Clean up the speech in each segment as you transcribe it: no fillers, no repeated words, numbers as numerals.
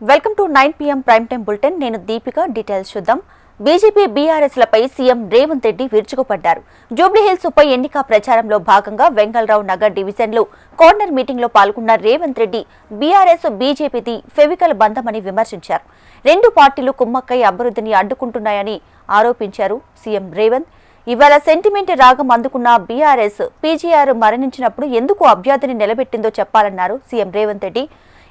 Welcome to 9 PM prime time bulletin. నేను Deepika. Details చూద్దాం. BJP BRS లపై సీఎం రేవంత్ రెడ్డి విరుచుకుపడ్డారు. జూబ్లీహిల్స్ ఉప ఎన్నిక ప్రచారంలో భాగంగా వెంగళరావు నగర్ డివిజన్లో కార్నర్ మీటింగ్ లో పాల్గొన్న రేవంత్ రెడ్డి బీఆర్ఎస్ బీజేపీది ఫెవికల్ బంధమని విమర్శించారు. రెండు పార్టీలు కుమ్మక్కై అభివృద్ధిని అడ్డుకుంటున్నాయని ఆరోపించారు సీఎం రేవంత్. ఇవాళ సెంటిమెంట్ రాగం అందుకున్న బీఆర్ఎస్ పీజీఆర్ మరణించినప్పుడు ఎందుకు అభ్యర్థిని నిలబెట్టిందో చెప్పాలన్నారు సీఎం రేవంత్ రెడ్డి.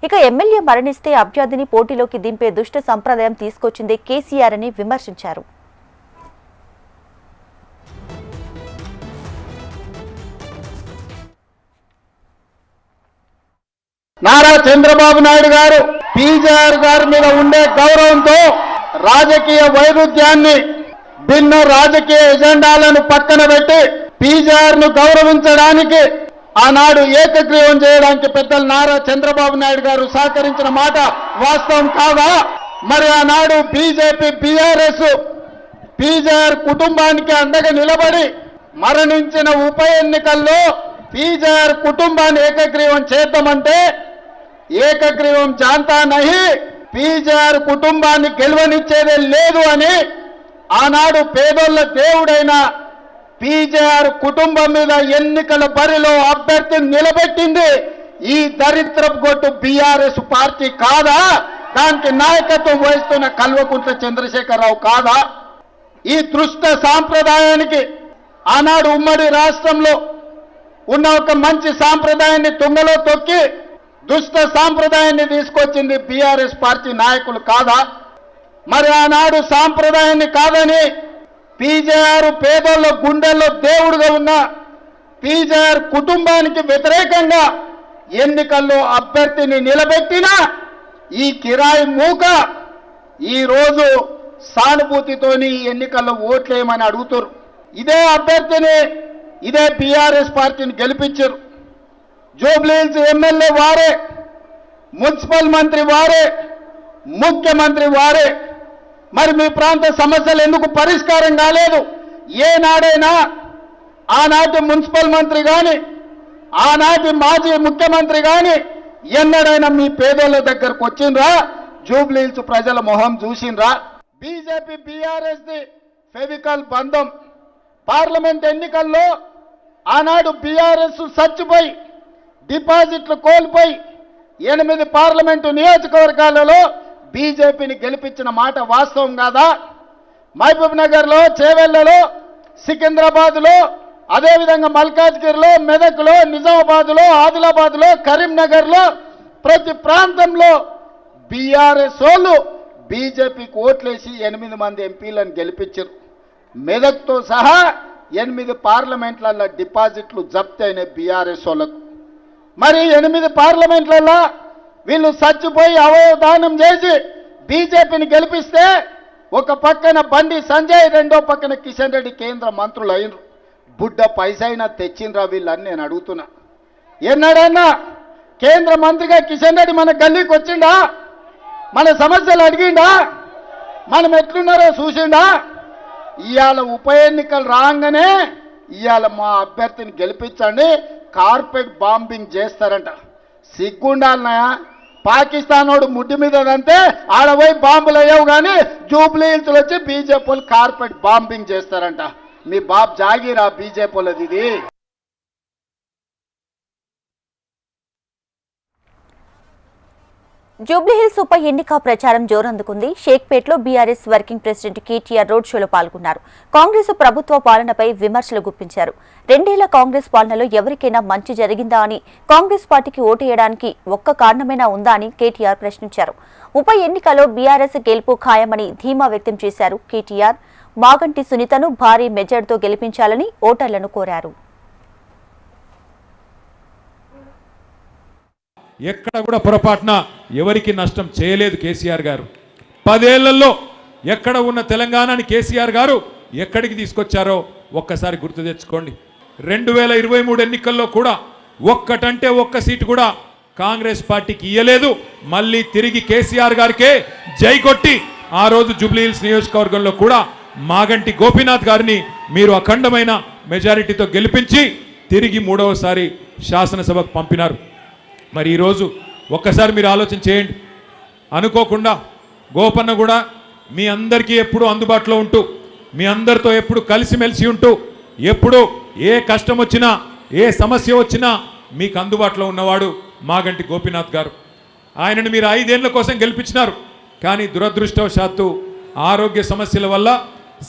ఇక ఎమ్మెల్యే మరణిస్తే అభ్యర్థిని పోటీలోకి దింపే దుష్ట సంప్రదాయం తీసుకొచ్చిందే కేసీఆర్ అని విమర్శించారు. నారా చంద్రబాబు నాయుడు గారు పీజీఆర్ గారి మీద ఉండే గౌరవంతో రాజకీయ వైరుధ్యాన్ని, భిన్న రాజకీయ ఎజెండాలను పక్కన పెట్టి పీజీఆర్ ను గౌరవించడానికి ఆనాడు ఏకగ్రీవం చేయడానికి పెద్దలు నారా చంద్రబాబు నాయుడు గారు సహకరించిన మాట వాస్తవం కాదా? మరి ఆనాడు బీజేపీ బీఆర్ఎస్ పీజీఆర్ కుటుంబానికి అండగా నిలబడి మరణించిన ఉప ఎన్నికల్లో పీజీఆర్ కుటుంబాన్ని ఏకగ్రీవం చేద్దామంటే ఏకగ్రీవం జాంతా నహి, పీజీఆర్ కుటుంబాన్ని గెలవనిచ్చేదే లేదు అని ఆనాడు పేదోళ్ల దేవుడైన పీజీఆర్ కుటుంబం మీద ఎన్నికల బరిలో అభ్యర్థిని నిలబెట్టింది ఈ దరిద్రపు గొట్టు బీఆర్ఎస్ పార్టీ కాదా? దానికి నాయకత్వం వహిస్తున్న కల్వకుంట్ల చంద్రశేఖరరావు కాదా? ఈ దృష్ట సాంప్రదాయానికి ఆనాడు ఉమ్మడి రాష్ట్రంలో ఉన్న ఒక మంచి సాంప్రదాయాన్ని తుంగలో తొక్కి దుష్ట సాంప్రదాయాన్ని తీసుకొచ్చింది బీఆర్ఎస్ పార్టీ నాయకులు కాదా? మరి ఆనాడు సాంప్రదాయాన్ని కాదని పీజీఆర్ పేదోళ్ళ గుండెల్లో దేవుడుగా ఉన్న పీజీఆర్ కుటుంబానికి వ్యతిరేకంగా ఎన్నికల్లో అభ్యర్థిని నిలబెట్టిన ఈ కిరాయి మూక ఈరోజు సానుభూతితోని ఎన్నికల్లో ఓట్లేయమని అడుగుతారు. ఇదే అభ్యర్థిని, ఇదే బీఆర్ఎస్ పార్టీని గెలిపించారు. జూబ్లీహిల్స్ ఎమ్మెల్యే వారే, మున్సిపల్ మంత్రి వారే, ముఖ్యమంత్రి వారే. మరి మీ ప్రాంత సమస్యలు ఎందుకు పరిష్కారం కాలేదు? ఏనాడైనా ఆనాటి మున్సిపల్ మంత్రి కానీ, ఆనాటి మాజీ ముఖ్యమంత్రి కానీ ఎన్నడైనా మీ పేదోళ్ళ దగ్గరకు వచ్చిండ్రా? జూబ్లీహిల్స్ ప్రజల మొహం చూసిండ్రా? బీజేపీ బీఆర్ఎస్ ది ఫెవికల్ బంధం. పార్లమెంట్ ఎన్నికల్లో ఆనాడు బీఆర్ఎస్ చచ్చిపోయి డిపాజిట్లు కోల్పోయి 8 పార్లమెంటు నియోజకవర్గాలలో బీజేపీని గెలిపించిన మాట వాస్తవం కాదా? మహబూబ్ నగర్లో, చేవెళ్లలో, సికింద్రాబాద్లో, అదేవిధంగా మల్కాజ్గిరిలో, మెదక్లో, నిజామాబాద్లో, ఆదిలాబాద్లో, కరీంనగర్లో ప్రతి ప్రాంతంలో బీఆర్ఎస్ వాళ్ళు బీజేపీకి ఓట్లేసి 8 మంది ఎంపీలను గెలిపించారు. మెదక్తో సహా 8 పార్లమెంట్లలో డిపాజిట్లు జప్తు అయినాయి బీఆర్ఎస్ వాళ్ళకు. మరి 8 పార్లమెంట్లలో వీళ్ళు చచ్చిపోయి అవయవదానం చేసి బీజేపీని గెలిపిస్తే ఒక పక్కన బండి సంజయ్, రెండో పక్కన కిషన్ రెడ్డి కేంద్ర మంత్రులు అయినరు. బుడ్డ పైసైనా తెచ్చిండ్రా వీళ్ళని నేను అడుగుతున్నా. ఎన్నడన్నా కేంద్ర మంత్రిగా కిషన్ రెడ్డి మన గల్లీకి వచ్చిండా? మన సమస్యలు అడిగిండా? మనం ఎట్లున్నారో చూసిండా? ఇవాళ ఉప ఎన్నికలు రాగానే ఇవాళ మా అభ్యర్థిని గెలిపించండి, కార్పెట్ బాంబింగ్ చేస్తారంట. సిగ్గుండాలన్నాయా? పాకిస్తాన్ వాడు ముడ్డి మీదంటే ఆడపోయి బాంబులు అయ్యావు కానీ జూబ్లీహిల్స్లో వచ్చి బీజేపీ వాళ్ళు కార్పెట్ బాంబింగ్ చేస్తారంట. మీ బాబు జాగీరా బీజేపీ వాళ్ళది ఇది. జూబ్లీహిల్స్ ఉప ఎన్నిక ప్రచారం జోరందుకుంది. షేక్పేట్లో BRS working president KTR road షోలో పాల్గొన్నారు. కాంగ్రెస్ ప్రభుత్వ పాలనపై విమర్శలు గుప్పించారు. 2 ఏళ్ల కాంగ్రెస్ పాలనలో ఎవరికైనా మంచి జరిగిందా అని, కాంగ్రెస్ పార్టీకి ఓటేయడానికి ఒక్క కారణమైనా ఉందా అని కేటీఆర్ ప్రశ్నించారు. ఉప ఎన్నికలో బీఆర్ఎస్ గెలుపు ఖాయమని ధీమా వ్యక్తం చేశారు కేటీఆర్. మాగంటి సునీతను భారీ మెజార్టీతో గెలిపించాలని ఓటర్లను కోరారు. ఎక్కడ కూడా పొరపాటున ఎవరికి నష్టం చేయలేదు కేసీఆర్ గారు. 10 ఏళ్లలో ఎక్కడ ఉన్న తెలంగాణని కేసీఆర్ గారు ఎక్కడికి తీసుకొచ్చారో ఒక్కసారి గుర్తు తెచ్చుకోండి. 2023 ఎన్నికల్లో కూడా ఒక్కటంటే ఒక్క సీటు కూడా కాంగ్రెస్ పార్టీకి ఇయ్యలేదు. మళ్ళీ తిరిగి కేసీఆర్ గారికే జై కొట్టి ఆ రోజు జూబ్లీహిల్స్ నియోజకవర్గంలో కూడా మాగంటి గోపీనాథ్ గారిని మీరు అఖండమైన మెజారిటీతో గెలిపించి తిరిగి 3వసారి శాసనసభకు పంపినారు. మరి ఈరోజు ఒక్కసారి మీరు ఆలోచన చేయండి. అనుకోకుండా గోపన్న కూడా మీ అందరికీ ఎప్పుడు అందుబాటులో ఉంటూ మీ అందరితో ఎప్పుడు కలిసిమెలిసి ఉంటూ ఎప్పుడు ఏ కష్టం వచ్చినా ఏ సమస్య వచ్చినా మీకు అందుబాటులో ఉన్నవాడు మాగంటి గోపీనాథ్ గారు. ఆయనను మీరు 5 ఏళ్ల కోసం గెలిపించినారు. కానీ దురదృష్టవశాత్తు ఆరోగ్య సమస్యల వల్ల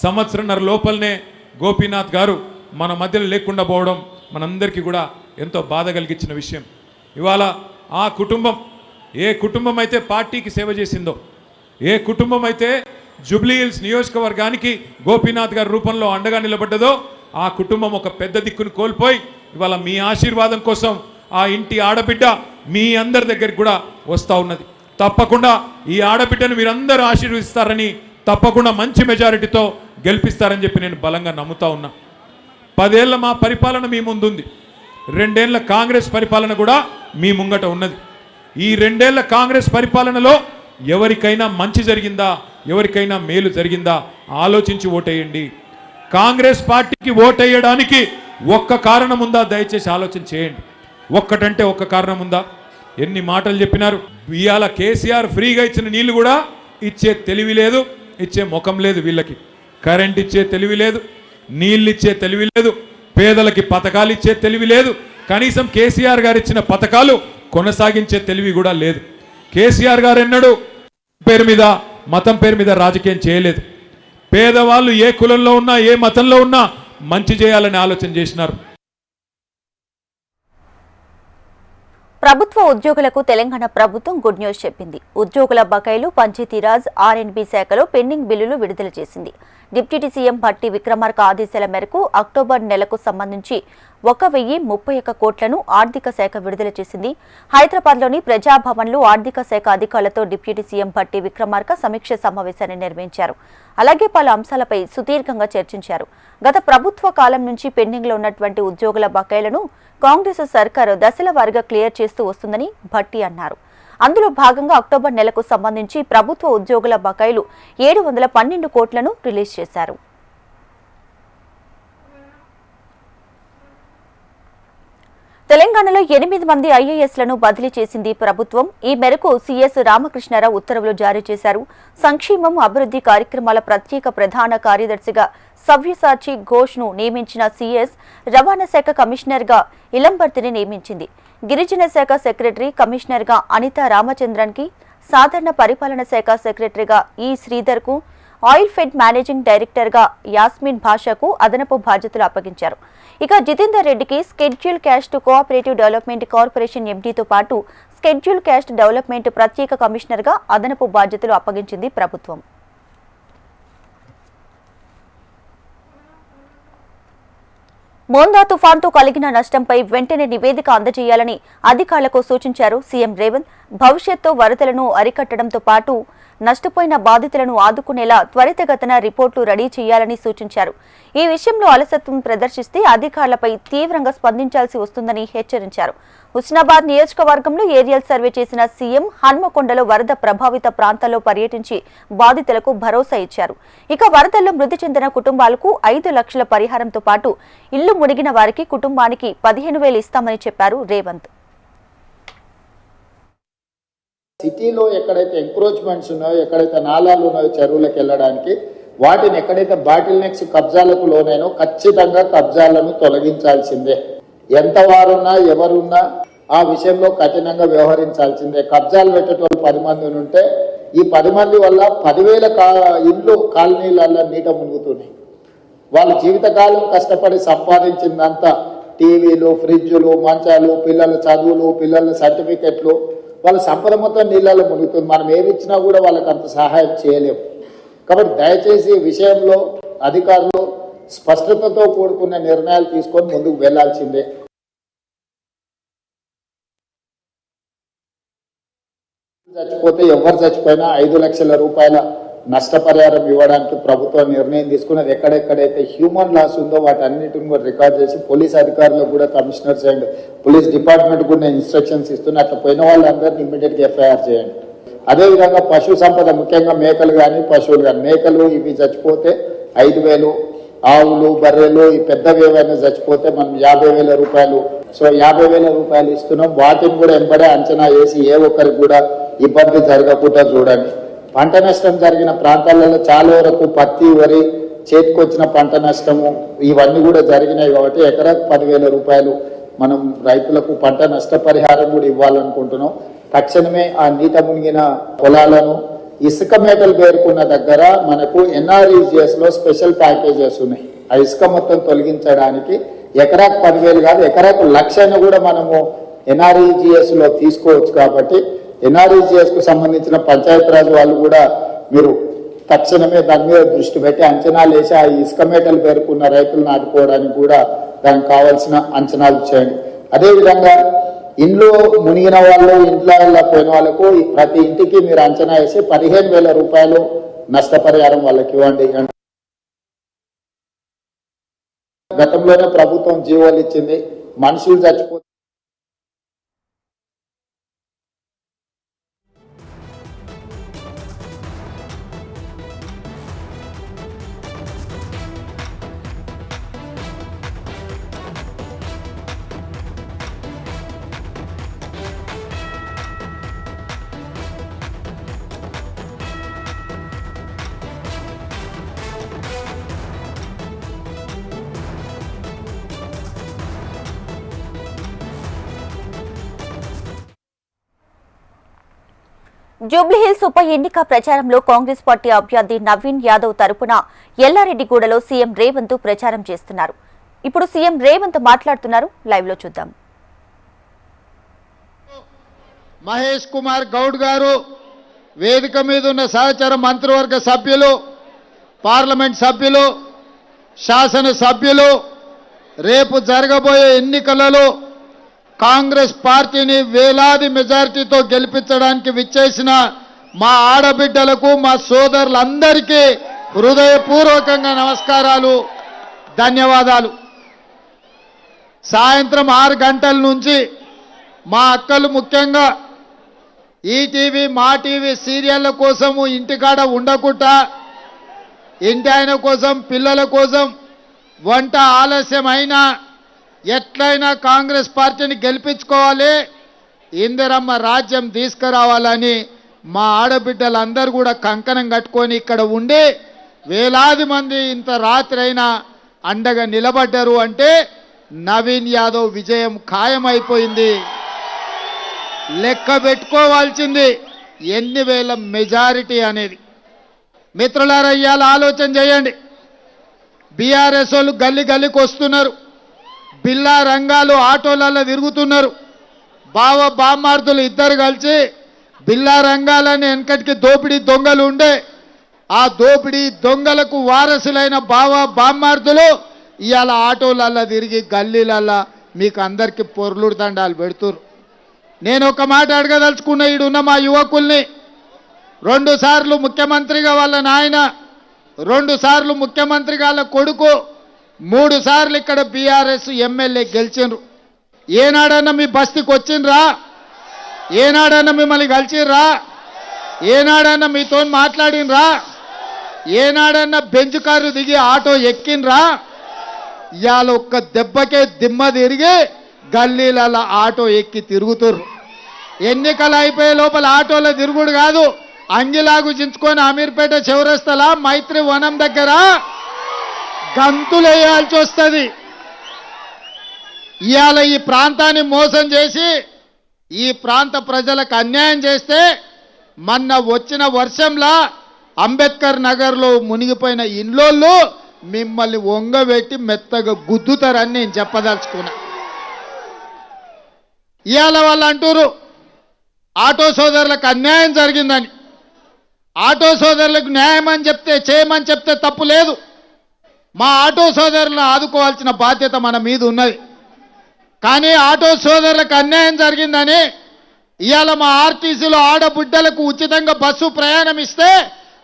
సంవత్సరన్నర లోపలనే గోపీనాథ్ గారు మన మధ్యలో లేకుండా పోవడం మనందరికీ కూడా ఎంతో బాధ కలిగించిన విషయం. ఇవాళ ఆ కుటుంబం ఏ కుటుంబం అయితే పార్టీకి సేవ చేసిందో, ఏ కుటుంబం అయితే జూబ్లీ హిల్స్ నియోజకవర్గానికి గోపీనాథ్ గారి రూపంలో అండగా నిలబడ్డదో ఆ కుటుంబం ఒక పెద్ద దిక్కును కోల్పోయి ఇవాళ మీ ఆశీర్వాదం కోసం ఆ ఇంటి ఆడబిడ్డ మీ అందరి దగ్గరికి కూడా వస్తూ ఉన్నది. తప్పకుండా ఈ ఆడబిడ్డను మీరందరూ ఆశీర్వదిస్తారని, తప్పకుండా మంచి మెజారిటీతో గెలిపిస్తారని చెప్పి నేను బలంగా నమ్ముతా ఉన్నా. 10 ఏళ్ల మా పరిపాలన మీ ముందుంది. 2 ఏళ్ల కాంగ్రెస్ పరిపాలన కూడా మీ ముంగట ఉన్నది. ఈ 2 ఏళ్ల కాంగ్రెస్ పరిపాలనలో ఎవరికైనా మంచి జరిగిందా, ఎవరికైనా మేలు జరిగిందా ఆలోచించి ఓటేయండి. కాంగ్రెస్ పార్టీకి ఓటేయడానికి ఒక్క కారణం ఉందా? దయచేసి ఆలోచన చేయండి. ఒక్కటంటే ఒక్క కారణం ఉందా? ఎన్ని మాటలు చెప్పినారు. ఇవాళ కేసీఆర్ ఫ్రీగా ఇచ్చిన నీళ్లు కూడా ఇచ్చే తెలివి లేదు, ఇచ్చే ముఖం లేదు. వీళ్ళకి కరెంట్ ఇచ్చే తెలివి లేదు, నీళ్ళు ఇచ్చే తెలివి లేదు, పేదలకి పథకాలు ఇచ్చే తెలివి లేదు. కనీసం కేసీఆర్ గారు ఇచ్చిన పథకాలు కొనసాగించే తెలివి కూడా లేదు. కేసీఆర్ గారు ఎన్నడూ పేరు మీద మతం పేరు మీద రాజకీయం చేయలేదు. పేదవాళ్ళు ఏ కులంలో ఉన్నా ఏ మతంలో ఉన్నా మంచి చేయాలని ఆలోచన చేసినారు. ప్రభుత్వ ఉద్యోగులకు తెలంగాణ ప్రభుత్వం గుడ్ న్యూస్ చెప్పింది. ఉద్యోగుల బకాయిలు పంచాయతీరాజ్ ఆర్ఎండ్బి శాఖలో పెండింగ్ బిల్లులు విడుదల చేసింది. డిప్యూటీ సీఎం భట్టి విక్రమార్క ఆదేశాల మేరకు అక్టోబర్ నెలకు సంబంధించి 1031 కోట్లను ఆర్థిక శాఖ విడుదల చేసింది. హైదరాబాద్లోని ప్రజాభవన్లో ఆర్థిక శాఖ అధికారులతో డిప్యూటీ సీఎం భట్టి విక్రమార్క సమీక్ష సమావేశాన్ని నిర్వహించారు. అలాగే పలు అంశాలపై సుదీర్ఘంగా చర్చించారు. గత ప్రభుత్వ కాలం నుంచి పెండింగ్లో ఉన్నటువంటి ఉద్యోగుల బకాయిలను కాంగ్రెస్ సర్కారు దశల వారీగా క్లియర్ చేస్తూ వస్తుందని భట్టి అన్నారు. అందులో భాగంగా అక్టోబర్ నెలకు సంబంధించి ప్రభుత్వ ఉద్యోగుల బకాయిలు 712 కోట్లను రిలీజ్ చేశారు. తెలంగాణలో 8 మంది ఐఏఎస్లను బదిలీ చేసింది ప్రభుత్వం. ఈ మేరకు సీఎస్ రామకృష్ణారావు ఉత్తర్వులు జారీ చేశారు. సంక్షేమం అభివృద్ధి కార్యక్రమాల ప్రత్యేక ప్రధాన కార్యదర్శిగా సవ్యసాచి ఘోష్ను నియమించిన సీఎస్ రవాణా శాఖ కమిషనర్గా ఇలంబర్తిని నియమించింది. గిరిజన శాఖ సెక్రటరీ కమిషనర్గా అనితా రామచంద్రన్కి, సాధారణ పరిపాలన శాఖ సెక్రటరీగా ఈ శ్రీధర్కు, ఆయిల్ ఫెడ్ మేనేజింగ్ డైరెక్టర్గా యాస్మిన్ భాషకు అదనపు బాధ్యతలు అప్పగించారు. ఇక జితేందర్ రెడ్డికి schedule caste cooperative development corporation ఎండీతో పాటు స్కెడ్యూల్ క్యాస్ట్ డెవలప్మెంట్ ప్రత్యేక కమిషనర్గా అదనపు బాధ్యతలు అప్పగించింది ప్రభుత్వం. మోందా తుఫాన్తో కలిగిన నష్టంపై వెంటనే నివేదిక అందజేయాలని అధికారులకు సూచించారు సీఎం రేవంత్. భవిష్యత్తులో వరదలను అరికట్టడంతో పాటు నష్టపోయిన బాధితులను ఆదుకునేలా త్వరితగతిన రిపోర్టులు రెడీ చేయాలని సూచించారు. ఈ విషయంలో అలసత్వం ప్రదర్శిస్తే అధికారులపై తీవ్రంగా స్పందించాల్సి వస్తుందని హెచ్చరించారు. హుస్నాబాద్ నియోజకవర్గంలో ఏరియల్ సర్వే చేసిన సీఎం హన్మకొండలో వరద ప్రభావిత ప్రాంతాల్లో పర్యటించి బాధితులకు భరోసా ఇచ్చారు. ఇక వరదల్లో మృతి చెందిన కుటుంబాలకు 5 లక్షల పరిహారంతో పాటు ఇల్లు మునిగిన వారికి కుటుంబానికి 15,000 ఇస్తామని చెప్పారు రేవంత్. సిటీలో ఎక్కడైతే ఎంక్రోచ్మెంట్స్ ఉన్నాయో, ఎక్కడైతే నాలాలు ఉన్నాయో చెరువులకు వెళ్ళడానికి, వాటిని ఎక్కడైతే బాటిల్ నెక్స్ కబ్జాలకు లోనైనో ఖచ్చితంగా కబ్జాలను తొలగించాల్సిందే. ఎంత వారున్నా ఎవరున్నా ఆ విషయంలో కఠినంగా వ్యవహరించాల్సిందే. కబ్జాలు పెట్టేటోళ్ళు 10 మంది ఉంటే ఈ 10 మంది వల్ల 10,000 ఇళ్ళు కాలనీలలో నీట మునుగుతున్నాయి. వాళ్ళ జీవితకాలం కష్టపడి సంపాదించిందంతా టీవీలు, ఫ్రిడ్జులు, మంచాలు, పిల్లల చదువులు, పిల్లల సర్టిఫికెట్లు, వాళ్ళ సంపద మొత్తం నీళ్ళలో మునుగుతుంది. మనం ఏమి ఇచ్చినా కూడా వాళ్ళకి అంత సహాయం చేయలేము. కాబట్టి దయచేసి ఈ విషయంలో అధికారులు స్పష్టతతో కూడుకున్న నిర్ణయాలు తీసుకొని ముందుకు వెళ్లాల్సిందే. చచ్చిపోతే ఎవరు చచ్చిపోయినా 5 లక్షల రూపాయల నష్టపరిహారం ఇవ్వడానికి ప్రభుత్వం నిర్ణయం తీసుకున్నది. ఎక్కడెక్కడైతే హ్యూమన్ లాస్ ఉందో వాటన్నిటిని కూడా రికార్డ్ చేసి పోలీస్ అధికారులకు కూడా కమిషనర్స్ అండ్ పోలీస్ డిపార్ట్మెంట్ కూడా ఇన్స్ట్రక్షన్స్ ఇస్తున్నా. అట్లా పోయిన వాళ్ళందరినీ ఇమ్మీడియట్గా ఎఫ్ఐఆర్ చేయండి. అదేవిధంగా పశు సంపద, ముఖ్యంగా మేకలు కానీ పశువులు కానీ, మేకలు ఇవి చచ్చిపోతే 5,000, ఆవులు, బర్రెలు ఈ పెద్దవి ఏవైనా చచ్చిపోతే మనం 50,000 రూపాయలు, సో 50,000 రూపాయలు ఇస్తున్నాం. వాటిని కూడా ఎంబడే అంచనా వేసి ఏ ఒక్కరికి కూడా ఇబ్బంది జరగకుండా చూడండి. పంట నష్టం జరిగిన ప్రాంతాలలో చాలా వరకు పత్తి, వరి, చేతికొచ్చిన పంట నష్టము ఇవన్నీ కూడా జరిగినాయి కాబట్టి ఎకరాకు 10,000 రూపాయలు మనం రైతులకు పంట నష్టపరిహారం కూడా ఇవ్వాలనుకుంటున్నాం. తక్షణమే ఆ నీట మునిగిన పొలాలను ఇసుక మేటలు పేరుకున్న దగ్గర మనకు NREGS లో స్పెషల్ ప్యాకేజెస్ ఉన్నాయి. ఆ ఇసుక మొత్తం తొలగించడానికి ఎకరాకు 10,000 కాదు, ఎకరాకు 1,00,000 కూడా మనము NREGS లో తీసుకోవచ్చు. కాబట్టి NREGS కు సంబంధించిన పంచాయతీరాజ్ వాళ్ళు కూడా మీరు తక్షణమే దాని మీద దృష్టి పెట్టి అంచనాలు వేసి ఆ ఇసుక మేటలు పేరుకున్న రైతులను ఆదుకోవడానికి కూడా దానికి కావాల్సిన అంచనాలు చేయండి. అదేవిధంగా ఇంట్లో మునిగిన వాళ్ళు, ఇంట్లో పోయిన వాళ్ళకు ప్రతి ఇంటికి మీరు అంచనా వేసి 15,000 రూపాయలు నష్టపరిహారం వాళ్ళకి ఇవ్వండి. గతంలోనే ప్రభుత్వం జీవోలు ఇచ్చింది, మనుషులు చచ్చిపోతే జూబ్లీహిల్స్ ఉప ఎన్నిక ప్రచారంలో కాంగ్రెస్ పార్టీ అభ్యర్థి నవీన్ యాదవ్ తరపున ఎల్లారెడ్డిగూడలో సీఎం రేవంత్ ప్రచారం చేస్తున్నారు. ఇప్పుడు సీఎం రేవంత్ మాట్లాడుతున్నారు. లైవ్ లో చూద్దాం. మహేష్ కుమార్ గౌడ్ గారు, వేదిక మీద ఉన్న సహచర మంత్రివర్గ సభ్యులు, పార్లమెంట్ సభ్యులు, శాసన సభ్యులు, రేపు జరగబోయే ఎన్నికలలో కాంగ్రెస్ పార్టీని వేలాది మెజారిటీతో గెలిపించడానికి విచ్చేసిన మా ఆడబిడ్డలకు, మా సోదరులందరికీ హృదయపూర్వకంగా నమస్కారాలు, ధన్యవాదాలు. సాయంత్రం 6 గంటల నుంచి మా అక్కలు ముఖ్యంగా ఈటీవీ, మా టీవీ సీరియళ్ల కోసము ఇంటికాడ ఉండకుండా ఇంటి ఆయన కోసం, పిల్లల కోసం వంట ఆలస్యమైనా ఎట్లయినా కాంగ్రెస్ పార్టీని గెలిపించుకోవాలి, ఇందిరమ్మ రాజ్యం తీసుకురావాలని మా ఆడబిడ్డలందరూ కూడా కంకణం కట్టుకొని ఇక్కడ ఉండి వేలాది మంది ఇంత రాత్రి అయినా అండగా నిలబడ్డారు అంటే నవీన్ యాదవ్ విజయం ఖాయమైపోయింది. లెక్క పెట్టుకోవాల్సింది ఎన్ని వేల మెజారిటీ అనేది. మిత్రులారా, ఇవాళ ఆలోచన చేయండి. బీఆర్ఎస్ వాళ్ళు గల్లి గల్లికి వస్తున్నారు, బిల్లా రంగాలు ఆటోలలో తిరుగుతున్నారు. బామ్మార్దులు ఇద్దరు కలిసి బిల్లా రంగాలని వెనకటికి దోపిడీ దొంగలు ఉండే ఆ దోపిడీ దొంగలకు వారసులైన బామ్మార్దులు ఇవాళ ఆటోలలో తిరిగి గల్లీలల్లా మీకు అందరికీ పొర్లుడు దండాలు పెడుతురు. నేను ఒక మాట అడగదలుచుకున్న ఈడున్న మా యువకుల్ని, 2 సార్లు ముఖ్యమంత్రిగా వాళ్ళ నాయన, 2 సార్లు ముఖ్యమంత్రిగా వాళ్ళ కొడుకు, 3 సార్లు ఇక్కడ బీఆర్ఎస్ ఎమ్మెల్యే గెలిచిండ్రు. ఏనాడన్నా మీ బస్తీకి వచ్చిండ్రా? ఏనాడన్నా మిమ్మల్ని కలిసిర్రా? ఏనాడన్నా మీతో మాట్లాడినరా? ఏనాడన్నా బెంచ్ కారు దిగి ఆటో ఎక్కినరా? ఇవాళ ఒక్క దెబ్బకే దిమ్మ తిరిగి గల్లీలలో ఆటో ఎక్కి తిరుగుతుర్రు. ఎన్నికలు అయిపోయే లోపల ఆటోలో తిరుగుడు కాదు, అంగిలాగు చించుకొని అమీర్పేట చౌరస్తలా మైత్రి వనం దగ్గర గంతులేయాల్సి వస్తుంది. ఇవాళ ఈ ప్రాంతాన్ని మోసం చేసి ఈ ప్రాంత ప్రజలకు అన్యాయం చేస్తే మొన్న వచ్చిన వర్షంలా అంబేద్కర్ నగర్లో మునిగిపోయిన ఇండ్లోళ్ళు మిమ్మల్ని వంగబెట్టి మెత్తగా గుద్దుతారని నేను చెప్పదలుచుకున్నా. ఇవాళ వాళ్ళు అంటారు ఆటో సోదరులకు అన్యాయం జరిగిందని. ఆటో సోదరులకు న్యాయం అని చెప్తే, చేయమని చెప్తే తప్పు లేదు. మా ఆటో సోదరులను ఆదుకోవాల్సిన బాధ్యత మన మీద ఉన్నది. కానీ ఆటో సోదరులకు అన్యాయం జరిగిందని ఇవాళ మా ఆర్టీసీలో ఆడబిడ్డలకు ఉచితంగా బస్సు ప్రయాణం ఇస్తే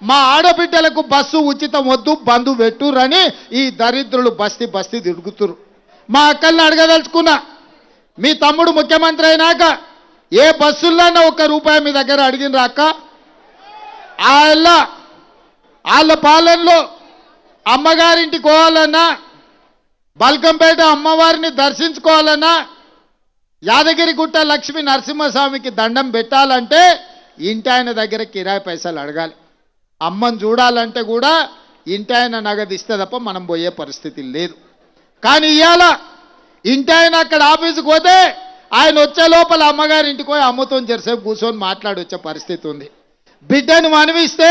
మా ఆడబిడ్డలకు బస్సు ఉచితం వద్దు, బంధు పెట్టురని ఈ దరిద్రులు బస్తీ బస్తీ తిరుగుతురు. మా అక్కల్ని అడగదలుచుకున్నా, మీ తమ్ముడు ముఖ్యమంత్రి అయినాక ఏ బస్సుల్లోనో ₹1 మీ దగ్గర అడిగినరా అక్క? వాళ్ళ పాలనలో అమ్మగారింటికి పోవాలన్నా, బల్కంపేట అమ్మవారిని దర్శించుకోవాలన్నా, యాదగిరిగుట్ట లక్ష్మీ నరసింహస్వామికి దండం పెట్టాలంటే ఇంటి ఆయన దగ్గర కిరాయి పైసలు అడగాలి. అమ్మని చూడాలంటే కూడా ఇంటి ఆయన నగదు ఇస్తే తప్ప మనం పోయే పరిస్థితి లేదు. కానీ ఇవాళ ఇంటి ఆయన అక్కడ ఆఫీసుకు పోతే ఆయన వచ్చే లోపల అమ్మగారి ఇంటికి పోయి అమ్మతో జరసేపు కూర్చొని మాట్లాడొచ్చే పరిస్థితి ఉంది. బిడ్డను మనవిస్తే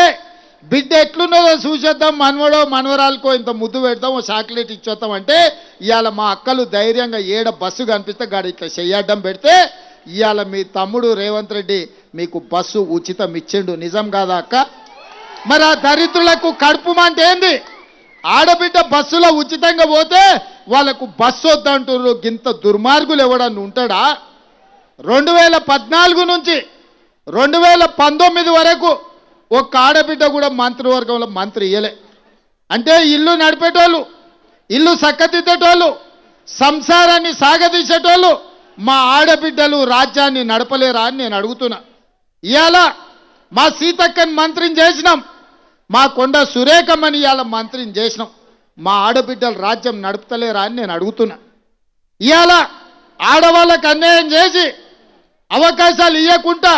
బిడ్డ ఎట్లున్నదో చూసేద్దాం, మనవడో మనవరాలకో ఇంత ముద్దు పెడతాం, ఓ చాక్లెట్ ఇచ్చొద్దాం అంటే ఇవాళ మా అక్కలు ధైర్యంగా ఏడ బస్సు కనిపిస్తే గాడి ఇట్లా చెయ్యడ్డం పెడితే ఇవాళ మీ తమ్ముడు రేవంత్ రెడ్డి మీకు బస్సు ఉచితం ఇచ్చిండు. నిజం కాదా అక్క? మరి ఆ దరిద్రులకు కడుపు మంట ఏంది? ఆడబిడ్డ బస్సులో ఉచితంగా పోతే వాళ్ళకు బస్సు వద్దంటున్నారు. గింత దుర్మార్గులు ఎవడన్నా ఉంటాడా? 2014 నుంచి 2019 వరకు ఒక్క ఆడబిడ్డ కూడా మంత్రివర్గంలో మంత్రి ఇయ్యలే. అంటే ఇల్లు నడిపేటోళ్ళు, ఇల్లు చక్కదిద్దేటోళ్ళు, సంసారాన్ని సాగదీసేటోళ్ళు మా ఆడబిడ్డలు రాజ్యాన్ని నడపలేరా అని నేను అడుగుతున్నా. ఇవాళ మా సీతక్కని మంత్రిని చేసినాం, మా కొండ సురేఖమ్మని ఇవాళ మంత్రిని చేసినాం. మా ఆడబిడ్డలు రాజ్యం నడుపుతలేరా అని నేను అడుగుతున్నా. ఇవాళ ఆడవాళ్ళకు అన్యాయం చేసి అవకాశాలు ఇవ్వకుండా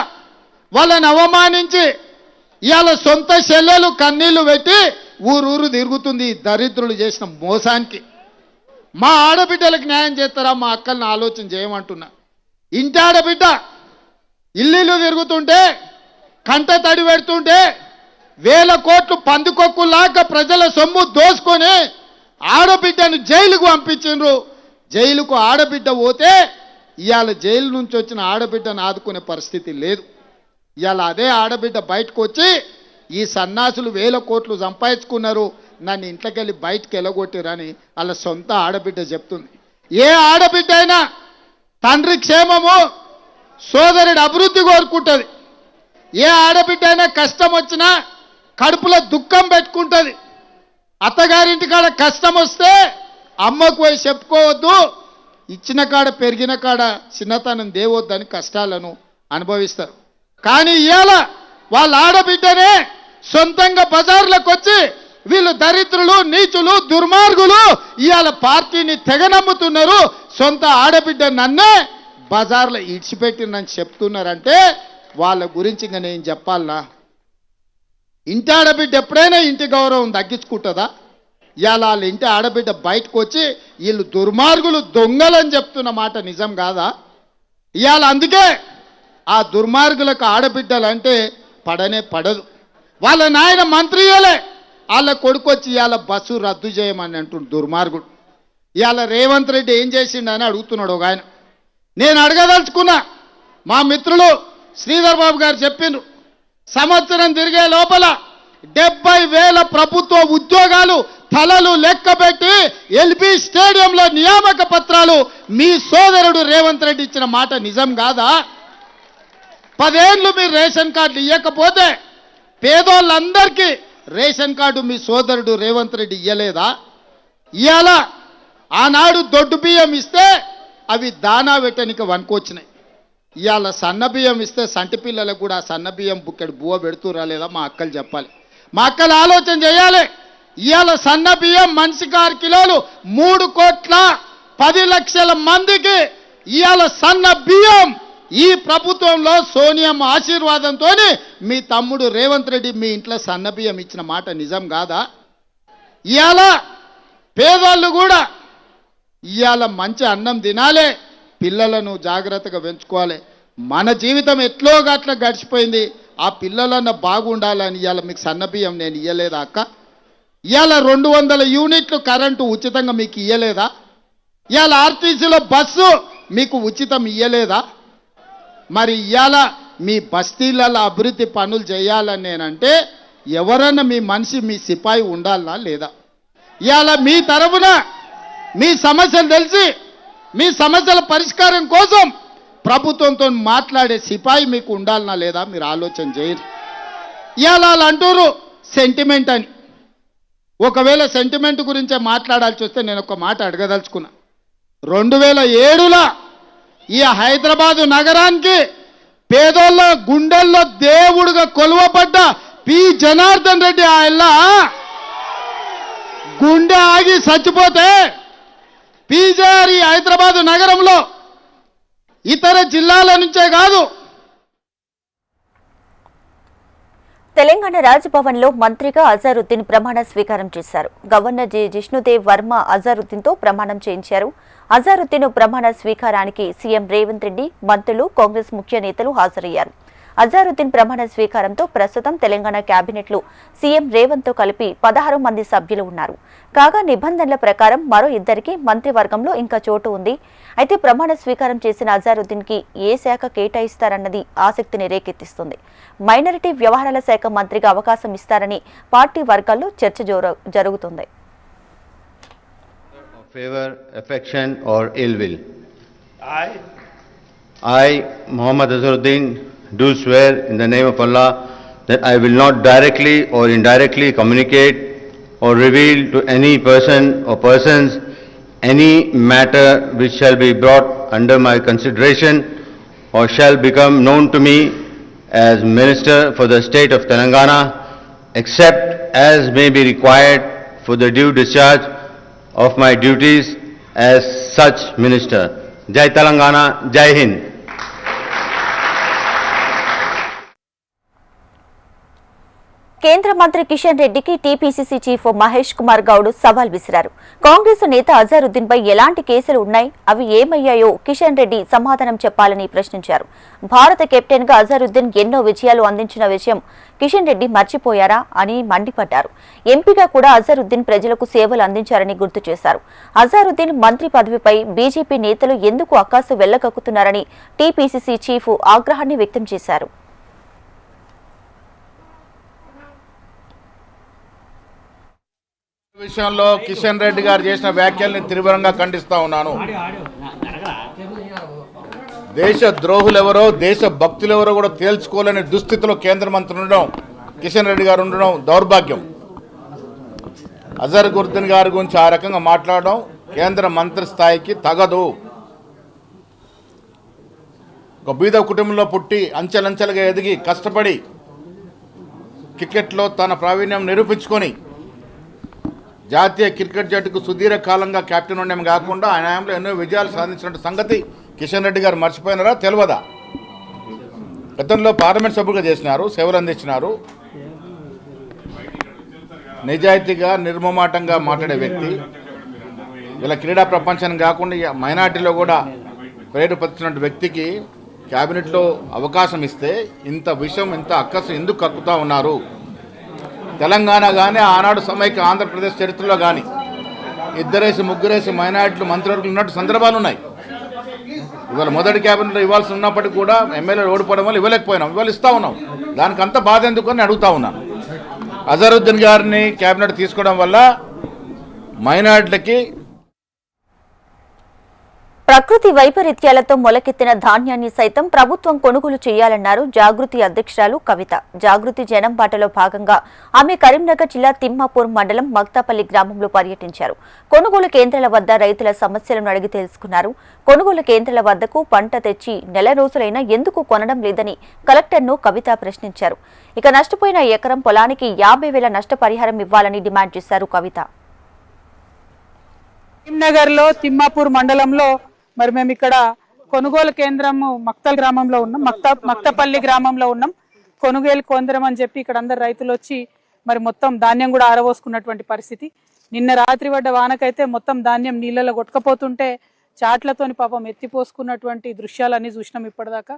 వాళ్ళని అవమానించి ఇవాళ సొంత చెల్లెలు కన్నీళ్లు పెట్టి ఊరూరు తిరుగుతుంది ఈ దరిద్రులు చేసిన మోసానికి. మా ఆడబిడ్డలకు న్యాయం చేస్తారా? మా అక్కల్ని ఆలోచన చేయమంటున్నా. ఇంటి ఆడబిడ్డ ఇల్లు తిరుగుతుంటే కంట తడి పెడుతుంటే 1000 కోట్లు పందికొక్కులాగా ప్రజల సొమ్ము దోసుకొని ఆడబిడ్డను జైలుకు పంపించిండ్రు. జైలుకు ఆడబిడ్డ పోతే ఇవాళ జైలు నుంచి వచ్చిన ఆడబిడ్డను ఆదుకునే పరిస్థితి లేదు. ఇవాళ అదే ఆడబిడ్డ బయటకు వచ్చి ఈ సన్నాసులు 1000 కోట్లు సంపాదించుకున్నారు, నన్ను ఇంట్లోకి వెళ్ళి బయటకు వెళ్ళగొట్టిరని వాళ్ళ సొంత ఆడబిడ్డ చెప్తుంది. ఏ ఆడబిడ్డ అయినా తండ్రి క్షేమము, సోదరుడి అభివృద్ధి కోరుకుంటుంది. ఏ ఆడబిడ్డ అయినా కష్టం వచ్చినా కడుపులో దుఃఖం పెట్టుకుంటుంది. అత్తగారింటి కాడ కష్టం వస్తే అమ్మకు పోయి చెప్పుకోవద్దు, ఇచ్చిన కాడ పెరిగిన కాడ చిన్నతనం దేవొద్దని కష్టాలను అనుభవిస్తారు. కానీ ఇవాళ వాళ్ళ ఆడబిడ్డనే సొంతంగా బజార్లకు వచ్చి వీళ్ళు దరిద్రులు, నీచులు, దుర్మార్గులు ఇవాళ పార్టీని తెగనమ్ముతున్నారు. సొంత ఆడబిడ్డ నన్నే బజార్లో ఇడిచిపెట్టిందని చెప్తున్నారంటే వాళ్ళ గురించి ఇంకా నేను చెప్పాలనా? ఇంటి ఆడబిడ్డ ఎప్పుడైనా ఇంటి గౌరవం తగ్గించుకుంటుందా? ఇవాళ వాళ్ళ ఇంటి ఆడబిడ్డ బయటకు వచ్చి వీళ్ళు దుర్మార్గులు, దొంగలని చెప్తున్న మాట నిజం కాదా? ఇవాళ అందుకే ఆ దుర్మార్గులకు ఆడబిడ్డలంటే పడనే పడదు. వాళ్ళ నాయన మంత్రియలే వాళ్ళ కొడుకు వచ్చి ఇవాళ బస్సు రద్దు చేయమని అంటుండు దుర్మార్గుడు. ఇవాళ రేవంత్ రెడ్డి ఏం చేసిండని అడుగుతున్నాడు ఒక ఆయన. నేను అడగదలుచుకున్నా. మా మిత్రులు శ్రీధర్ బాబు గారు చెప్పిండ్రు, సంవత్సరం తిరిగే లోపల 70,000 ప్రభుత్వ ఉద్యోగాలు తలలు లెక్కబెట్టి ఎల్బీ స్టేడియంలో నియామక పత్రాలు మీ సోదరుడు రేవంత్ రెడ్డి ఇచ్చిన మాట నిజం కాదా? 10 ఏళ్ళు మీరు రేషన్ కార్డులు ఇవ్వకపోతే పేదోళ్ళందరికీ రేషన్ కార్డు మీ సోదరుడు రేవంత్ రెడ్డి ఇయ్యలేదా? ఇవాళ ఆనాడు దొడ్డు బియ్యం ఇస్తే అవి దానా పెట్టనికి వనుకొచ్చినాయి. ఇవాళ సన్న బియ్యం ఇస్తే సంటి పిల్లలకు కూడా సన్న బియ్యం బుక్కెడు బువ్వ పెడుతురా లేదా మా అక్కలు చెప్పాలి. మా అక్కలు ఆలోచన చేయాలి. ఇవాళ సన్న బియ్యం మనిషికి 6 కిలోలు 3,10,00,000 మందికి ఇవాళ సన్న బియ్యం ఈ ప్రభుత్వంలో సోనియమ్మ ఆశీర్వాదంతో మీ తమ్ముడు రేవంత్ రెడ్డి మీ ఇంట్లో సన్న బియ్యం ఇచ్చిన మాట నిజం కాదా? ఇవాళ పేదవాళ్ళు కూడా ఇవాళ మంచి అన్నం తినాలి, పిల్లలను జాగ్రత్తగా పెంచుకోవాలి. మన జీవితం ఎట్లో గట్ల గడిచిపోయింది, ఆ పిల్లలన్న బాగుండాలని ఇవాళ మీకు సన్న బియ్యం నేను ఇయ్యలేదా అక్క? ఇవాళ 200 యూనిట్లు కరెంటు ఉచితంగా మీకు ఇయ్యలేదా? ఇవాళ ఆర్టీసీలో బస్సు మీకు ఉచితం ఇయ్యలేదా? మరి ఇవాళ మీ బస్తీలలో అభివృద్ధి పనులు చేయాలని నేనంటే ఎవరన్నా మీ మనిషి, మీ సిపాయి ఉండాలనా లేదా? ఇవాళ మీ తరఫున మీ సమస్యలు తెలిసి మీ సమస్యల పరిష్కారం కోసం ప్రభుత్వంతో మాట్లాడే సిపాయి మీకు ఉండాలనా లేదా? మీరు ఆలోచన చేయరు. ఇవాళ వాళ్ళు అంటారు సెంటిమెంట్ అని. ఒకవేళ సెంటిమెంట్ గురించే మాట్లాడాల్సి వస్తే నేను ఒక మాట అడగదలుచుకున్నా. 2007లో ఈ హైదరాబాదు నగరానికి పేదోళ్ళ గుండెల్లో దేవుడుగా కొలువబడ్డ పి జనార్దన్ రెడ్డి ఆయన గుండె ఆగి చచ్చిపోతే పీజేఆర్ ఈ హైదరాబాదు నగరంలో ఇతర జిల్లాల నుంచే కాదు తెలంగాణ రాజ్భవన్లో మంత్రిగా అజారుద్దీన్ ప్రమాణ స్వీకారం చేశారు. గవర్నర్ జిష్ణుదేవ్ వర్మ అజారుద్దీన్తో ప్రమాణం చేయించారు. అజారుద్దీన్ ప్రమాణ స్వీకారానికి సీఎం రేవంత్ రెడ్డి, మంత్రులు, కాంగ్రెస్ ముఖ్య నేతలు హాజరయ్యారు. అజారుద్దీన్ ప్రమాణ స్వీకారంతో ప్రస్తుతం తెలంగాణ కేబినెట్లో సీఎం రేవంత్తో కలిపి 16 మంది సభ్యులు ఉన్నారు. కాగా నిబంధనల ప్రకారం మరో 2కి మంత్రివర్గంలో ఇంకా చోటు ఉంది. అయితే ప్రమాణ స్వీకారం చేసిన అజారుద్దీన్కి ఏ శాఖ కేటాయిస్తారన్నది ఆసక్తిని రేకెత్తిస్తుంది. మైనారిటీ వ్యవహారాల శాఖ మంత్రిగా అవకాశం ఇస్తారని పార్టీ వర్గాల్లో చర్చ జరుగుతుంది. Favor, affection or ill will. I, Muhammad Azharuddin, do swear in the name of Allah that I will not directly or indirectly communicate or reveal to any person or persons any matter which shall be brought under my consideration or shall become known to me as Minister for the State of Telangana, except as may be required for the due discharge of my duties as such Minister. Jai Telangana, Jai Hind. కేంద్ర మంత్రి కిషన్ రెడ్డికి TPCC chief Mahesh Kumar Goud సవాల్ విసిరారు. కాంగ్రెస్ నేత అజారుద్దీన్పై ఎలాంటి కేసులు ఉన్నాయి, అవి ఏమయ్యాయో కిషన్ రెడ్డి సమాధానం చెప్పాలని ప్రశ్నించారు. భారత కెప్టెన్గా అజారుద్దీన్ ఎన్నో విజయాలు అందించిన విషయం కిషన్ రెడ్డి మర్చిపోయారా అని మండిపడ్డారు. ఎంపీగా కూడా అజారుద్దీన్ ప్రజలకు సేవలు అందించారని గుర్తు చేశారు. అజారుద్దీన్ మంత్రి పదవిపై బీజేపీ నేతలు ఎందుకు అక్కాసు వెళ్లగక్కుతున్నారని టీపీసీసీ చీఫ్ ఆగ్రహాన్ని వ్యక్తం చేశారు. విషయంలో కిషన్ రెడ్డి గారు చేసిన వ్యాఖ్యల్ని తీవ్రంగా ఖండిస్తా ఉన్నాను. దేశ ద్రోహులెవరో, దేశ భక్తులెవరో కూడా తేల్చుకోలేని దుస్థితిలో కేంద్ర మంత్రి ఉండడం, కిషన్ రెడ్డి గారు ఉండడం దౌర్భాగ్యం. అజారుద్దీన్ గారి గురించి ఆ రకంగా మాట్లాడడం కేంద్ర మంత్రి స్థాయికి తగదు. ఒక బీద కుటుంబంలో పుట్టి అంచెలంచెలుగా ఎదిగి కష్టపడి క్రికెట్లో తన ప్రావీణ్యం నిరూపించుకొని జాతీయ క్రికెట్ జట్టుకు సుదీర్ఘకాలంగా కెప్టెన్ ఉండడం కాకుండా ఆయనలో ఎన్నో విజయాలు సాధించిన సంగతి కిషన్ రెడ్డి గారు మర్చిపోయినారా, తెలియదా? గతంలో పార్లమెంట్ సభ్యులుగా చేసినారు, సేవలు అందించినారు. నిజాయితీగా నిర్మమాటంగా మాట్లాడే వ్యక్తి. ఇలా క్రీడా ప్రపంచాన్ని కాకుండా మైనార్టీలో కూడా ప్రేరేపరిచినటువంటి వ్యక్తికి క్యాబినెట్లో అవకాశం ఇస్తే ఇంత విషయం, ఇంత అక్కసు ఎందుకు కక్కుతా ఉన్నారు? తెలంగాణ కానీ ఆనాడు సమైక్య ఆంధ్రప్రదేశ్ చరిత్రలో కానీ 2 3 మైనార్టీలు మంత్రివర్గంలో ఉన్నట్టు సందర్భాలు ఉన్నాయి. ఇవాళ మొదటి క్యాబినెట్లో ఇవ్వాల్సి ఉన్నప్పటికీ కూడా ఎమ్మెల్యేలు ఓడిపోవడం వల్ల ఇవ్వలేకపోయినాం. ఇవాళ ఇస్తూ ఉన్నాం. దానికి అంత బాధ ఎందుకు అని అడుగుతా ఉన్నాను. అజారుద్దీన్ గారిని క్యాబినెట్ తీసుకోవడం వల్ల మైనార్టీలకి ప్రకృతి వైపరీత్యాలతో మొలకెత్తిన ధాన్యాన్ని సైతం ప్రభుత్వం కొనుగోలు చేయాలన్నారు జాగృతి అధ్యక్షురాలు కవిత. జాగృతి జనం బాటలో భాగంగా ఆమె కరీంనగర్ జిల్లా తిమ్మాపూర్ మండలం మక్తాపల్లి గ్రామంలో పర్యటించారు. కొనుగోలు కేంద్రాల వద్ద రైతుల సమస్యలను అడిగి తెలుసుకున్నారు. కొనుగోలు కేంద్రాల వద్దకు పంట తెచ్చి నెల రోజులైనా ఎందుకు కొనడం లేదని కలెక్టర్ను కవిత ప్రశ్నించారు. ఇక నష్టపోయిన ఎకరం పొలానికి 50,000 నష్టపరిహారం ఇవ్వాలని డిమాండ్ చేశారు కవిత. కరీంనగర్లో తిమ్మాపూర్ మండలంలో మరి మేము ఇక్కడ కొనుగోలు కేంద్రము మక్తపల్లి గ్రామంలో ఉన్నాం. కొనుగోలు కేంద్రం అని చెప్పి ఇక్కడ అందరు రైతులు వచ్చి మరి మొత్తం ధాన్యం కూడా ఆరబోసుకున్నటువంటి పరిస్థితి. నిన్న రాత్రి పడ్డ వానకైతే మొత్తం ధాన్యం నీళ్ళలో కొట్టుకపోతుంటే చాట్లతోని పాపం ఎత్తిపోసుకున్నటువంటి దృశ్యాలన్నీ చూసినాం. ఇప్పటిదాకా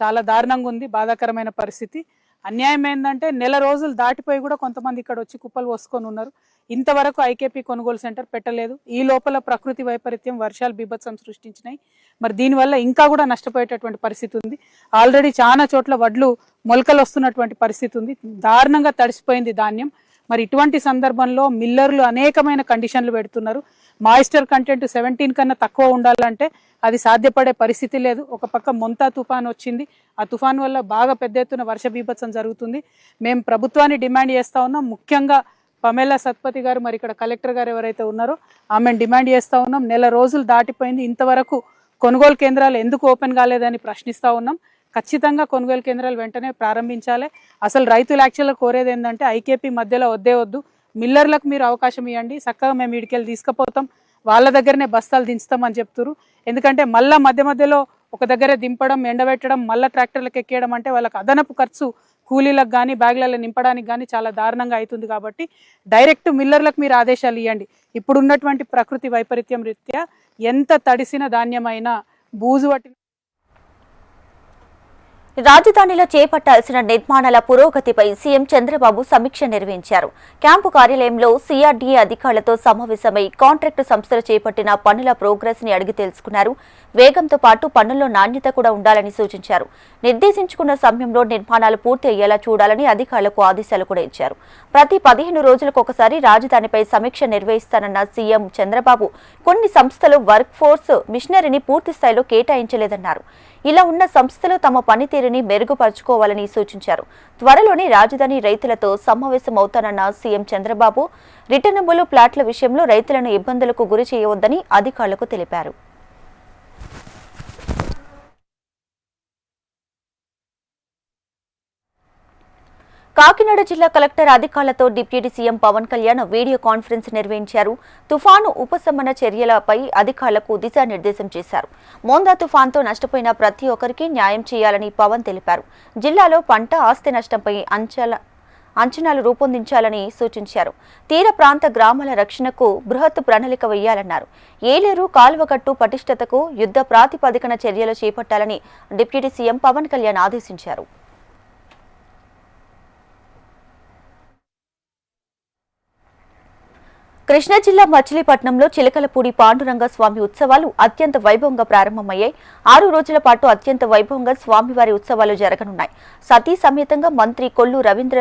చాలా దారుణంగా ఉంది, బాధాకరమైన పరిస్థితి. అన్యాయం ఏంటంటే నెల రోజులు దాటిపోయి కూడా కొంతమంది ఇక్కడ వచ్చి కుప్పలు పోసుకొని ఉన్నారు. ఇంతవరకు ఐకేపీ కొనుగోలు సెంటర్ పెట్టలేదు. ఈ లోపల ప్రకృతి వైపరీత్యం, వర్షాలు బీభత్సం సృష్టించినాయి. మరి దీనివల్ల ఇంకా కూడా నష్టపోయేటటువంటి పరిస్థితి ఉంది. ఆల్రెడీ చాలా చోట్ల వడ్లు మొలకలు వస్తున్నటువంటి పరిస్థితి ఉంది. దారుణంగా తడిసిపోయింది ధాన్యం. మరి ఇటువంటి సందర్భంలో మిల్లర్లు అనేకమైన కండిషన్లు పెడుతున్నారు. మాయిస్చర్ కంటెంట్ 17 కన్నా తక్కువ ఉండాలంటే అది సాధ్యపడే పరిస్థితి లేదు. ఒక పక్క మొంతా తుఫాన్ వచ్చింది. ఆ తుఫాన్ వల్ల బాగా పెద్ద ఎత్తున వర్ష బీభత్సం జరుగుతుంది. మేము ప్రభుత్వాన్ని డిమాండ్ చేస్తా ఉన్నాం. ముఖ్యంగా పమేలా సత్పతి గారు, మరి ఇక్కడ కలెక్టర్ గారు ఎవరైతే ఉన్నారో ఆమెను డిమాండ్ చేస్తా ఉన్నాం. నెల రోజులు దాటిపోయింది, ఇంతవరకు కొనుగోలు కేంద్రాలు ఎందుకు ఓపెన్ కాలేదని ప్రశ్నిస్తా ఉన్నాం. ఖచ్చితంగా కొనుగోలు కేంద్రాలు వెంటనే ప్రారంభించాలి. అసలు రైతులు యాక్చువల్గా కోరేది ఏంటంటే ఐకేపీ మధ్యలో వద్దు, మిల్లర్లకు మీరు అవకాశం ఇవ్వండి, చక్కగా మేము వీడికెళ్ళి తీసుకుపోతాం, వాళ్ళ దగ్గరనే బస్తాలు దించుతామని చెప్తున్నారు. ఎందుకంటే మళ్ళీ మధ్యలో ఒక దగ్గర దింపడం, ఎండబెట్టడం, మళ్ళీ ట్రాక్టర్లకు ఎక్కేయడం అంటే వాళ్ళకి అదనపు ఖర్చు కూలీలకు కానీ బ్యాగ్లలో నింపడానికి కానీ చాలా దారుణంగా అవుతుంది. కాబట్టి డైరెక్ట్ మిల్లర్లకు మీరు ఆదేశాలు ఇవ్వండి. ఇప్పుడున్నటువంటి ప్రకృతి వైపరీత్యం రీత్యా ఎంత తడిసిన ధాన్యమైనా బూజు పట్టిన రాజధానిలో చేపట్టాల్సిన నిర్మాణాల పురోగతిపై సీఎం చంద్రబాబు సమీక్ష నిర్వహించారు. క్యాంపు కార్యాలయంలో సీఆర్డీఏ అధికారులతో సమావేశమై కాంట్రాక్టు సంస్థలు చేపట్టిన పనుల ప్రోగ్రెస్ ని అడిగి తెలుసుకున్నారు. వేగంతో పాటు పనుల్లో నాణ్యత కూడా ఉండాలని సూచించారు. నిర్దేశించుకున్న సమయంలో నిర్మాణాలు పూర్తి అయ్యేలా చూడాలని అధికారులకు ఆదేశాలు కూడా ఇచ్చారు. ప్రతి 15 రోజులకు ఒకసారి రాజధానిపై సమీక్ష నిర్వహిస్తానన్న సీఎం చంద్రబాబు కొన్ని సంస్థలు వర్క్ ఫోర్స్ మిషనరీని పూర్తి స్థాయిలో కేటాయించలేదన్నారు. ఇలా ఉన్న సంస్థలు తమ పనితీరుని మెరుగుపరుచుకోవాలని సూచించారు. త్వరలోనే రాజధాని రైతులతో సమావేశమవుతానన్న సీఎం చంద్రబాబు రిటర్నబుల్ ప్లాట్ల విషయంలో రైతులను ఇబ్బందులకు గురి చేయవద్దని అధికారులకు తెలిపారు. కాకినాడ జిల్లా కలెక్టర్ అధికారులతో deputy CM Pawan Kalyan video conference నిర్వహించారు. తుఫాను ఉపశమన చర్యలపై అధికారులకు దిశానిర్దేశం చేశారు. మోందా తుఫాన్తో నష్టపోయిన ప్రతి ఒక్కరికి న్యాయం చేయాలని పవన్ తెలిపారు. జిల్లాలో పంట ఆస్తి నష్టంపై అంచనాలు రూపొందించాలని సూచించారు. తీర ప్రాంత గ్రామాల రక్షణకు బృహత్ ప్రణాళిక వేయాలన్నారు. ఏలేరు కాలువగట్టు పటిష్టతకు యుద్ధ ప్రాతిపదికన చర్యలు చేపట్టాలని డిప్యూటీ సీఎం పవన్ కళ్యాణ్ ఆదేశించారు. కృష్ణా జిల్లా మచిలీపట్నంలో చిలకలపూడి పాండురంగ స్వామి ఉత్సవాలు అత్యంత వైభవంగా ప్రారంభమయ్యాయి. 6 రోజుల పాటు అత్యంత వైభవంగా స్వామివారి ఉత్సవాలు జరగనున్నాయి. సతీ సమేతంగా మంత్రి కొల్లు రవీంద్ర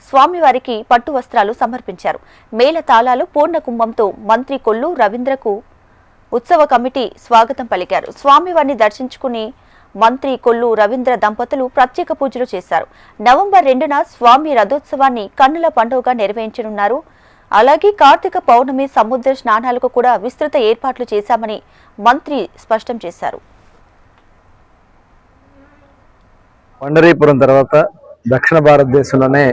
స్వామివారికి పట్టు వస్త్రాలు సమర్పించారు. మేళ తాళాలు పూర్ణ కుంభంతో మంత్రి కొల్లు రవీంద్రకు ఉత్సవ కమిటీ స్వాగతం పలికారు. స్వామివారిని దర్శించుకుని మంత్రి కొల్లు రవీంద్ర దంపతులు ప్రత్యేక పూజలు చేశారు. నవంబర్ 2న స్వామి రథోత్సవాన్ని కన్నుల పండుగగా నిర్వహించనున్నారు. అలాగే కార్తీక పౌర్ణమి సముద్ర స్నానాలకు కూడా విస్తృత ఏర్పాట్లు చేశామని మంత్రి స్పష్టం చేశారు. పండరీపురం తర్వాత దక్షిణ భారతదేశంలోనే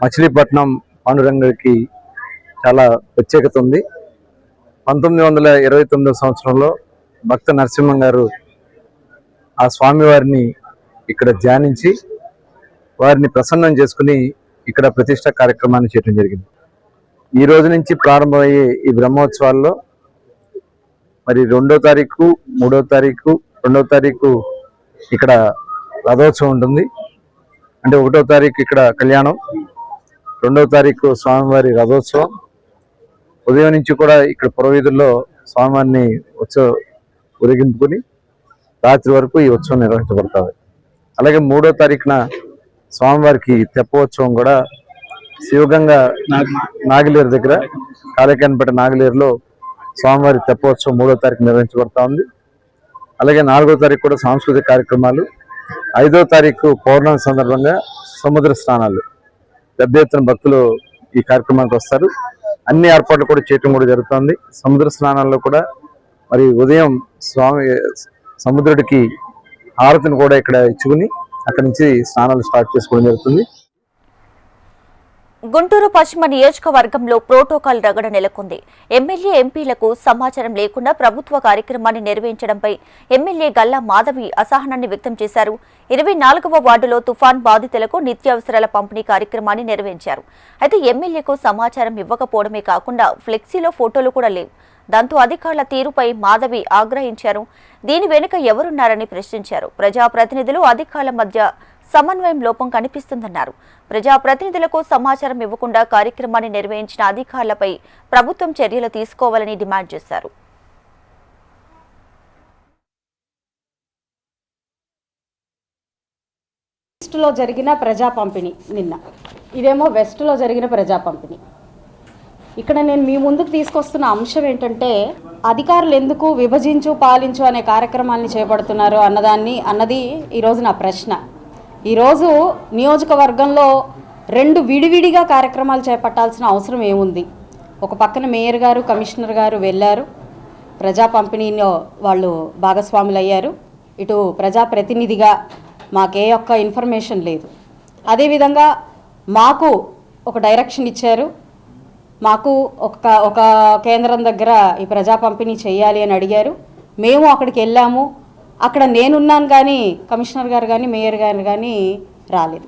మచిలీపట్నం పాండురంగడికి చాలా ప్రత్యేకత ఉంది. 1929 సంవత్సరంలో భక్త నరసింహం గారు ఆ స్వామివారిని ఇక్కడ ధ్యానించి వారిని ప్రసన్నం చేసుకుని ఇక్కడ ప్రతిష్ట కార్యక్రమాన్ని చేయడం జరిగింది. ఈ రోజు నుంచి ప్రారంభమయ్యే ఈ బ్రహ్మోత్సవాల్లో మరి 2వ తారీఖు 3వ తారీఖు 2వ తారీఖు ఇక్కడ రథోత్సవం ఉంటుంది. అంటే 1వ తారీఖు ఇక్కడ కళ్యాణం, 2వ తారీఖు స్వామివారి రథోత్సవం. ఉదయం నుంచి కూడా ఇక్కడ పురవీధుల్లో స్వామివారిని ఊరేగింపుకుని రాత్రి వరకు ఈ ఉత్సవం నిర్వహించబడుతుంది. అలాగే 3వ తారీఖున స్వామివారికి తెప్పోత్సవం కూడా శివగంగా నాగిలేరు దగ్గర కాళేకాన్పేట నాగిలేరులో స్వామివారి తెప్పోత్సవం 3వ తారీఖు నిర్వహించబడతా ఉంది. అలాగే 4వ తారీఖు కూడా సాంస్కృతిక కార్యక్రమాలు, 5వ తారీఖు పౌర్ణమి సందర్భంగా సముద్ర స్నానాలు. పెద్ద ఎత్తున భక్తులు ఈ కార్యక్రమానికి వస్తారు. అన్ని ఏర్పాట్లు కూడా చేయటం కూడా జరుగుతుంది. సముద్ర స్నానాల్లో కూడా మరి ఉదయం స్వామి సముద్రుడికి హారతిని కూడా ఇక్కడ ఇచ్చుకుని అక్కడి నుంచి స్నానాలు స్టార్ట్ చేసుకోవడం జరుగుతుంది. గుంటూరు పశ్చిమ నియోజకవర్గంలో ప్రోటోకాల్ రగడ నెలకొంది. ఎమ్మెల్యే ఎంపీలకు సమాచారం లేకుండా ప్రభుత్వ కార్యక్రమాన్ని నిర్వహించడంపై ఎమ్మెల్యే గల్లా మాధవి అసహనాన్ని వ్యక్తం చేశారు. 24వ వార్డులో తుఫాన్ బాధితులకు నిత్యావసరాల పంపిణీ కార్యక్రమాన్ని నిర్వహించారు. అయితే ఎమ్మెల్యేకు సమాచారం ఇవ్వకపోవడమే కాకుండా ఫ్లెక్సీలో ఫోటోలు కూడా లేవు. దాంతో అధికారుల తీరుపై మాధవి ఆగ్రహించారు. దీని వెనుక ఎవరున్నారని ప్రశ్నించారు. ప్రజాప్రతినిధులు అధికారుల మధ్య సమన్వయం లోపం కనిపిస్తుందన్నారు. ప్రజాప్రతినిధులకు సమాచారం ఇవ్వకుండా కార్యక్రమాన్ని నిర్వహించిన అధికారులపై ప్రభుత్వం చర్యలు తీసుకోవాలని డిమాండ్ చేశారు. ఈస్ట్లో జరిగిన ప్రజా పంపిణీ నిన్న, ఇదేమో వెస్ట్లో జరిగిన ప్రజా పంపిణీ. ఇక్కడ నేను మీ ముందుకు తీసుకొస్తున్న అంశం ఏంటంటే అధికారులు ఎందుకు విభజించు పాలించు అనే కార్యక్రమాన్ని చేపడుతున్నారు అన్నది ఈరోజు నా ప్రశ్న. ఈరోజు నియోజకవర్గంలో 2 విడివిడిగా కార్యక్రమాలు చేపట్టాల్సిన అవసరం ఏముంది? ఒక పక్కన మేయర్ గారు, కమిషనర్ గారు వెళ్ళారు, ప్రజా పంపిణీలో వాళ్ళు భాగస్వాములు అయ్యారు. ఇటు ప్రజాప్రతినిధిగా మాకే ఒక్క ఇన్ఫర్మేషన్ లేదు. అదేవిధంగా మాకు ఒక డైరెక్షన్ ఇచ్చారు. మాకు ఒక కేంద్రం దగ్గర ఈ ప్రజా పంపిణీ చేయాలి అని అడిగారు. మేము అక్కడికి వెళ్ళాము. అక్కడ నేనున్నాను కానీ కమిషనర్ గారు కానీ మేయర్ గారు కానీ రాలేదు.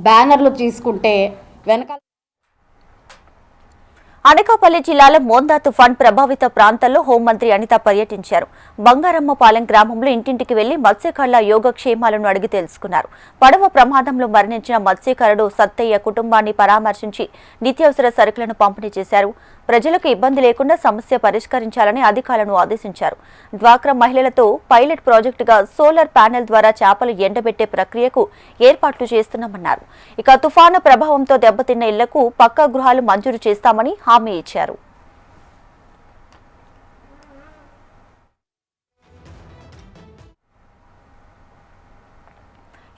బ్యానర్లు తీసుకుంటే వెనకాల అనకాపల్లి జిల్లాలో మోందా తుఫాన్ ప్రభావిత ప్రాంతాల్లో హోంమంత్రి అనిత పర్యటించారు. బంగారమ్మపాలెం గ్రామంలో ఇంటింటికి వెళ్లి మత్స్యకారుల యోగక్షేమాలను అడిగి తెలుసుకున్నారు. పడవ ప్రమాదంలో మరణించిన మత్స్యకారుడు సత్తయ్య కుటుంబాన్ని పరామర్శించి నిత్యావసర సరుకులను పంపిణీ చేశారు. ప్రజలకు ఇబ్బంది లేకుండా సమస్య పరిష్కరించాలని అధికారులను ఆదేశించారు. డ్వాక్రా మహిళలతో పైలట్ ప్రాజెక్టుగా సోలార్ ప్యానెల్ ద్వారా చేపలు ఎండబెట్టే ప్రక్రియకు ఏర్పాట్లు చేస్తున్నామన్నారు. ఇక తుఫాను ప్రభావంతో దెబ్బతిన్న ఇళ్లకు పక్కా గృహాలు మంజూరు చేస్తామని హామీ ఇచ్చారు.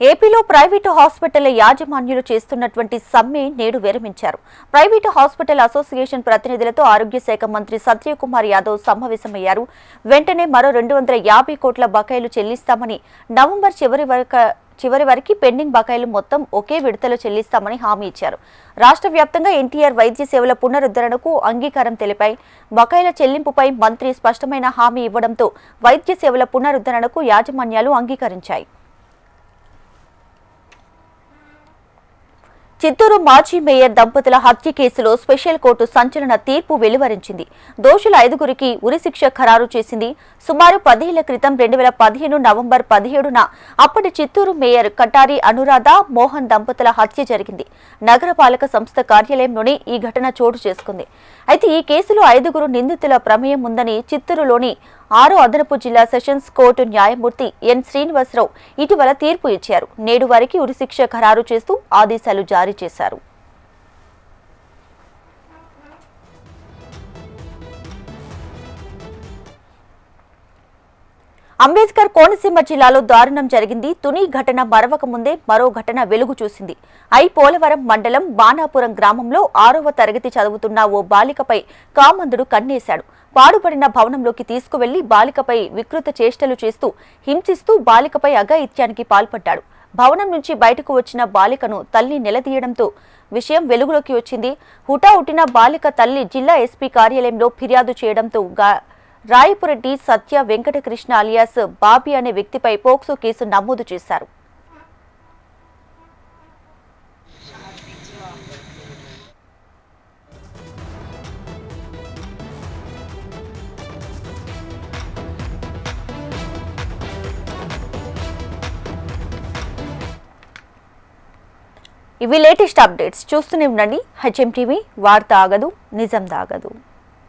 ఏపీలో ప్రైవేటు హాస్పిటళ్ల యాజమాన్యులు చేస్తున్నటువంటి సమ్మె నేడు విరమించారు. ప్రైవేటు హాస్పిటల్ అసోసియేషన్ ప్రతినిధులతో ఆరోగ్య శాఖ మంత్రి సత్యకుమార్ యాదవ్ సమావేశమయ్యారు. వెంటనే మరో 250 కోట్ల బకాయిలు చెల్లిస్తామని, నవంబర్ చివరి వరకు పెండింగ్ బకాయిలు మొత్తం ఒకే విడతలో చెల్లిస్తామని హామీ ఇచ్చారు. రాష్ట్ర వ్యాప్తంగా ఎన్టీఆర్ వైద్య సేవల పునరుద్ధరణకు అంగీకారం తెలిపాయి. బకాయిల చెల్లింపుపై మంత్రి స్పష్టమైన హామీ ఇవ్వడంతో వైద్య సేవల పునరుద్ధరణకు యాజమాన్యాలు అంగీకరించాయి. చిత్తూరు మాజీ మేయర్ దంపతుల హత్య కేసులో స్పెషల్ కోర్టు సంచలన తీర్పు వెలువరించింది. దోషుల 5గురికి ఉరిశిక్ష ఖరారు చేసింది. సుమారు 10 ఏళ్ల క్రితం 2015 నవంబర్ 17న అప్పటి చిత్తూరు మేయర్ కటారి అనురాధ మోహన్ దంపతుల హత్య జరిగింది. నగరపాలక సంస్థ కార్యాలయంలోనే ఈ ఘటన చోటు చేసుకుంది. అయితే ఈ కేసులో 5గురు నిందితుల ప్రమేయం ఉందని చిత్తూరులోని 6వ అదనపు జిల్లా సెషన్స్ కోర్టు న్యాయమూర్తి ఎన్ శ్రీనివాసరావు ఇటీవల తీర్పు ఇచ్చారు. నేడు వారికి ఉరిశిక్ష ఖరారు చేస్తూ ఆదేశాలు జారీ చేశారు. అంబేద్కర్ కోనసీమ జిల్లాలో దారుణం జరిగింది. తుని ఘటన మరవక ముందే మరో ఘటన వెలుగు చూసింది. పోలవరం మండలం బాణాపురం గ్రామంలో 6వ తరగతి చదువుతున్న ఓ బాలికపై కామందుడు కన్నేశాడు. పాడుపడిన భవనంలోకి తీసుకువెళ్లి బాలికపై వికృత చేష్టలు చేస్తూ హింసిస్తూ బాలికపై అఘాయిత్యానికి పాల్పడ్డాడు. భవనం నుంచి బయటకు వచ్చిన బాలికను తల్లి నిలదీయడంతో విషయం వెలుగులోకి వచ్చింది. హుటాహుటిన బాలిక తల్లి జిల్లా ఎస్పీ కార్యాలయంలో ఫిర్యాదు చేయడంతో రాయపురెడ్డి సత్య వెంకటకృష్ణ అలియాస్ బాబీ అనే వ్యక్తిపై పోక్సో కేసు నమోదు చేశారు. ఇవి లేటెస్ట్ అప్డేట్స్. చూస్తూనే ఉండండి హెచ్ఎం టీవీ. వార్త ఆగదు, నిజం దాగదు.